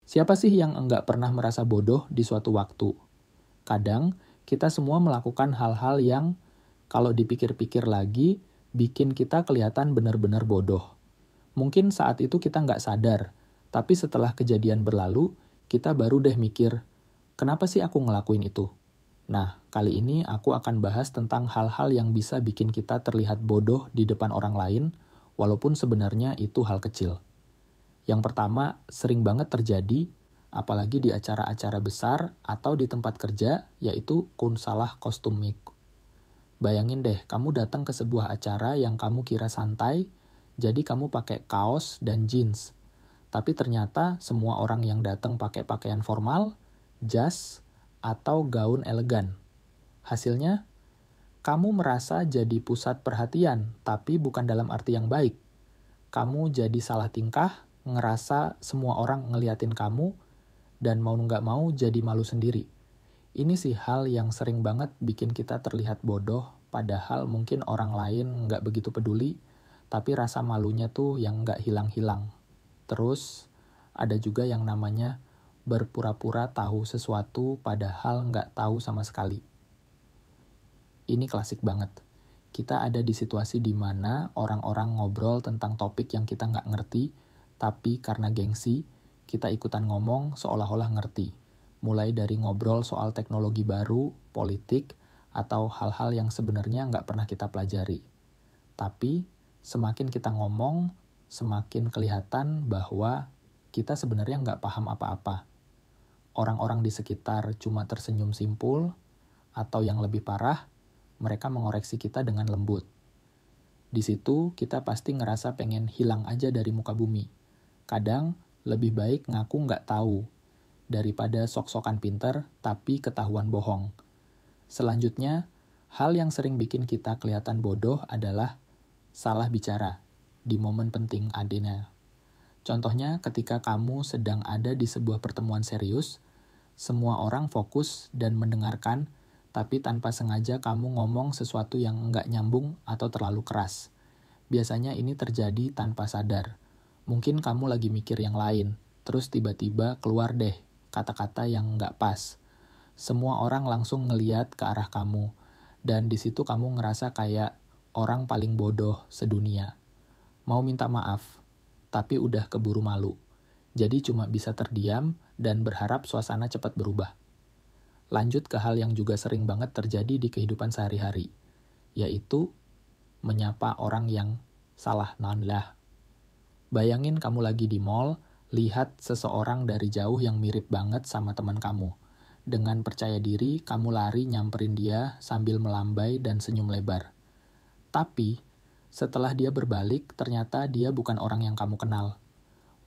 Siapa sih yang enggak pernah merasa bodoh di suatu waktu? Kadang, kita semua melakukan hal-hal yang kalau dipikir-pikir lagi, bikin kita kelihatan benar-benar bodoh. Mungkin saat itu kita nggak sadar, tapi setelah kejadian berlalu, kita baru deh mikir, kenapa sih aku ngelakuin itu? Nah, kali ini aku akan bahas tentang hal-hal yang bisa bikin kita terlihat bodoh di depan orang lain, walaupun sebenarnya itu hal kecil. Yang pertama, sering banget terjadi, apalagi di acara-acara besar atau di tempat kerja, yaitu salah kostum make. Bayangin deh, kamu datang ke sebuah acara yang kamu kira santai, jadi kamu pakai kaos dan jeans. Tapi ternyata semua orang yang datang pakai pakaian formal, jas, atau gaun elegan. Hasilnya, kamu merasa jadi pusat perhatian, tapi bukan dalam arti yang baik. Kamu jadi salah tingkah, ngerasa semua orang ngeliatin kamu, dan mau nggak mau jadi malu sendiri. Ini sih hal yang sering banget bikin kita terlihat bodoh, padahal mungkin orang lain nggak begitu peduli, tapi rasa malunya tuh yang nggak hilang-hilang. Terus, ada juga yang namanya berpura-pura tahu sesuatu padahal nggak tahu sama sekali. Ini klasik banget. Kita ada di situasi di mana orang-orang ngobrol tentang topik yang kita nggak ngerti, tapi karena gengsi, kita ikutan ngomong seolah-olah ngerti. Mulai dari ngobrol soal teknologi baru, politik, atau hal-hal yang sebenarnya nggak pernah kita pelajari. Tapi, semakin kita ngomong, semakin kelihatan bahwa kita sebenarnya nggak paham apa-apa. Orang-orang di sekitar cuma tersenyum simpul, atau yang lebih parah, mereka mengoreksi kita dengan lembut. Di situ kita pasti ngerasa pengen hilang aja dari muka bumi. Kadang lebih baik ngaku nggak tahu, daripada sok-sokan pinter tapi ketahuan bohong. Selanjutnya, hal yang sering bikin kita kelihatan bodoh adalah salah bicara di momen penting adanya. Contohnya ketika kamu sedang ada di sebuah pertemuan serius, semua orang fokus dan mendengarkan, tapi tanpa sengaja kamu ngomong sesuatu yang nggak nyambung atau terlalu keras. Biasanya ini terjadi tanpa sadar. Mungkin kamu lagi mikir yang lain, terus tiba-tiba keluar deh kata-kata yang nggak pas. Semua orang langsung ngeliat ke arah kamu, dan di situ kamu ngerasa kayak orang paling bodoh sedunia. Mau minta maaf, tapi udah keburu malu. Jadi cuma bisa terdiam dan berharap suasana cepat berubah. Lanjut ke hal yang juga sering banget terjadi di kehidupan sehari-hari, yaitu menyapa orang yang salah lah. Bayangin kamu lagi di mall, lihat seseorang dari jauh yang mirip banget sama teman kamu. Dengan percaya diri, kamu lari nyamperin dia sambil melambai dan senyum lebar. Tapi, setelah dia berbalik, ternyata dia bukan orang yang kamu kenal.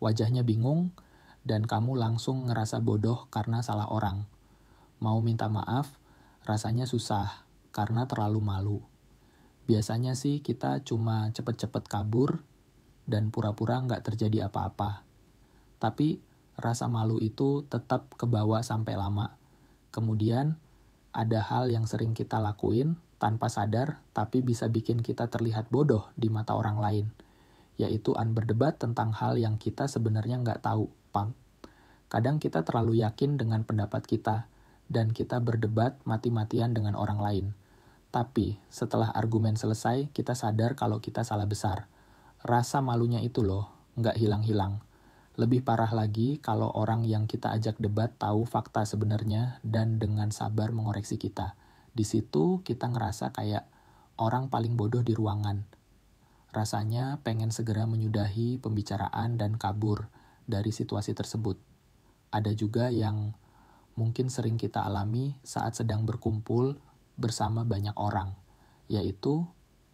Wajahnya bingung, dan kamu langsung ngerasa bodoh karena salah orang. Mau minta maaf, rasanya susah karena terlalu malu. Biasanya sih kita cuma cepet-cepet kabur dan pura-pura nggak terjadi apa-apa. Tapi rasa malu itu tetap kebawa sampai lama. Kemudian ada hal yang sering kita lakuin tanpa sadar tapi bisa bikin kita terlihat bodoh di mata orang lain, yaitu berdebat tentang hal yang kita sebenarnya nggak tahu. Kadang kita terlalu yakin dengan pendapat kita, dan kita berdebat mati-matian dengan orang lain. Tapi, setelah argumen selesai, kita sadar kalau kita salah besar. Rasa malunya itu loh, nggak hilang-hilang. Lebih parah lagi kalau orang yang kita ajak debat tahu fakta sebenarnya dan dengan sabar mengoreksi kita. Di situ kita ngerasa kayak orang paling bodoh di ruangan. Rasanya pengen segera menyudahi pembicaraan dan kabur dari situasi tersebut. Ada juga yang mungkin sering kita alami saat sedang berkumpul bersama banyak orang, yaitu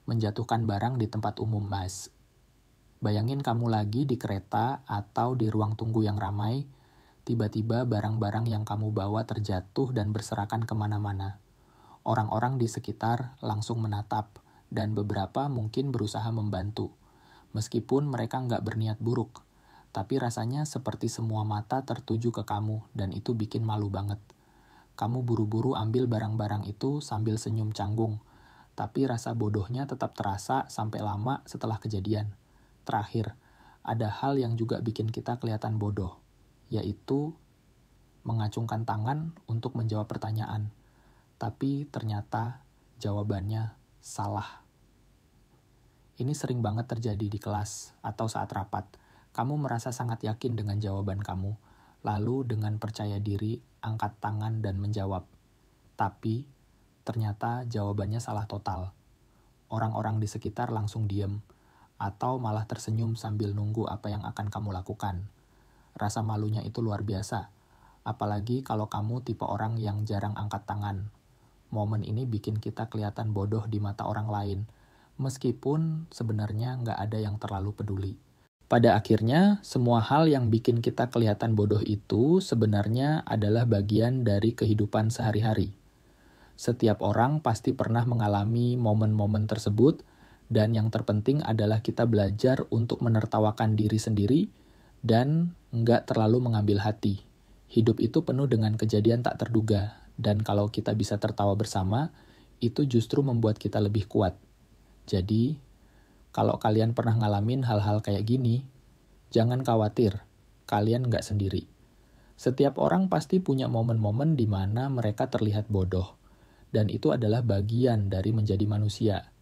menjatuhkan barang di tempat umum, Mas. Bayangin kamu lagi di kereta atau di ruang tunggu yang ramai, tiba-tiba barang-barang yang kamu bawa terjatuh dan berserakan kemana-mana. Orang-orang di sekitar langsung menatap, dan beberapa mungkin berusaha membantu. Meskipun mereka nggak berniat buruk, tapi rasanya seperti semua mata tertuju ke kamu, dan itu bikin malu banget. Kamu buru-buru ambil barang-barang itu sambil senyum canggung, tapi rasa bodohnya tetap terasa sampai lama setelah kejadian. Terakhir, ada hal yang juga bikin kita kelihatan bodoh. yaitu mengacungkan tangan untuk menjawab pertanyaan, tapi ternyata jawabannya salah. Ini sering banget terjadi di kelas atau saat rapat. Kamu merasa sangat yakin dengan jawaban kamu, lalu dengan percaya diri angkat tangan dan menjawab. Tapi ternyata jawabannya salah total. Orang-orang di sekitar langsung diem, atau malah tersenyum sambil nunggu apa yang akan kamu lakukan. Rasa malunya itu luar biasa, apalagi kalau kamu tipe orang yang jarang angkat tangan. Momen ini bikin kita kelihatan bodoh di mata orang lain, meskipun sebenarnya nggak ada yang terlalu peduli. Pada akhirnya, semua hal yang bikin kita kelihatan bodoh itu sebenarnya adalah bagian dari kehidupan sehari-hari. Setiap orang pasti pernah mengalami momen-momen tersebut, dan yang terpenting adalah kita belajar untuk menertawakan diri sendiri dan nggak terlalu mengambil hati. Hidup itu penuh dengan kejadian tak terduga, dan kalau kita bisa tertawa bersama, itu justru membuat kita lebih kuat. Jadi, kalau kalian pernah ngalamin hal-hal kayak gini, jangan khawatir, kalian nggak sendiri. Setiap orang pasti punya momen-momen di mana mereka terlihat bodoh, dan itu adalah bagian dari menjadi manusia.